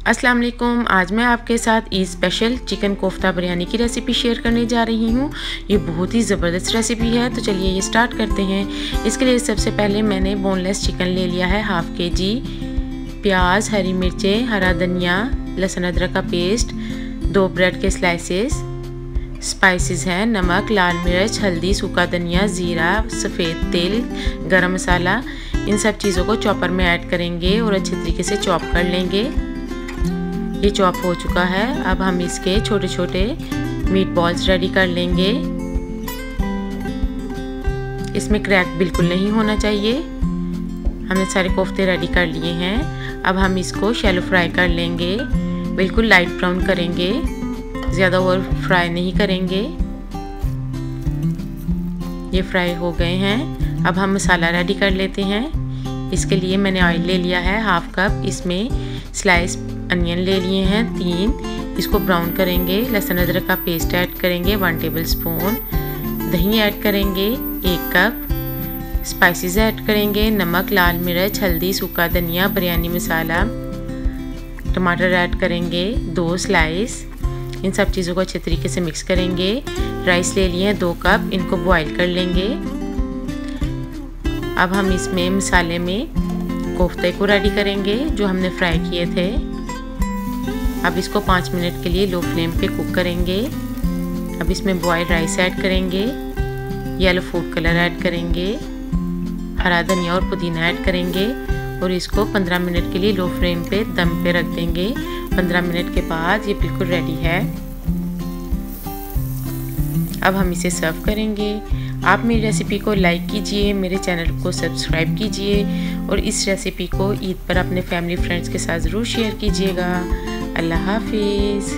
अस्सलाम वालेकुम। आज मैं आपके साथ ईद स्पेशल चिकन कोफ्ता बिरयानी की रेसिपी शेयर करने जा रही हूँ। ये बहुत ही ज़बरदस्त रेसिपी है, तो चलिए ये स्टार्ट करते हैं। इसके लिए सबसे पहले मैंने बोनलेस चिकन ले लिया है हाफ़ kg, प्याज, हरी मिर्चें, हरा धनिया, लहसुन अदरक का पेस्ट, 2 ब्रेड के स्लाइसेस, स्पाइसेस हैं नमक, लाल मिर्च, हल्दी, सूखा धनिया, ज़ीरा, सफ़ेद तेल, गरम मसाला। इन सब चीज़ों को चॉपर में ऐड करेंगे और अच्छे तरीके से चॉप कर लेंगे। ये चॉप हो चुका है। अब हम इसके छोटे छोटे मीट बॉल्स रेडी कर लेंगे। इसमें क्रैक बिल्कुल नहीं होना चाहिए। हमने सारे कोफ्ते रेडी कर लिए हैं। अब हम इसको शैलो फ्राई कर लेंगे, बिल्कुल लाइट ब्राउन करेंगे, ज़्यादा ओवर फ्राई नहीं करेंगे। ये फ्राई हो गए हैं। अब हम मसाला रेडी कर लेते हैं। इसके लिए मैंने ऑयल ले लिया है हाफ कप। इसमें स्लाइस अनियन ले लिए हैं 3, इसको ब्राउन करेंगे। लहसुन अदरक का पेस्ट ऐड करेंगे 1 टेबलस्पून, दही ऐड करेंगे 1 कप, स्पाइसेस ऐड करेंगे नमक, लाल मिर्च, हल्दी, सूखा धनिया, बिरयानी मसाला, टमाटर ऐड करेंगे 2 स्लाइस। इन सब चीज़ों को अच्छे तरीके से मिक्स करेंगे। राइस ले लिए हैं 2 कप, इनको बॉईल कर लेंगे। अब हम इसमें मसाले में कोफ्ते को रेडी करेंगे जो हमने फ्राई किए थे। अब इसको 5 मिनट के लिए लो फ्लेम पे कुक करेंगे। अब इसमें बॉइल्ड राइस ऐड करेंगे, येलो फूड कलर ऐड करेंगे, हरा धनिया और पुदीना ऐड करेंगे और इसको 15 मिनट के लिए लो फ्लेम पे दम पे रख देंगे। 15 मिनट के बाद ये बिल्कुल रेडी है। अब हम इसे सर्व करेंगे। आप मेरी रेसिपी को लाइक कीजिए, मेरे चैनल को सब्सक्राइब कीजिए और इस रेसिपी को ईद पर अपने फैमिली फ्रेंड्स के साथ ज़रूर शेयर कीजिएगा। अल्लाह हाफिज़।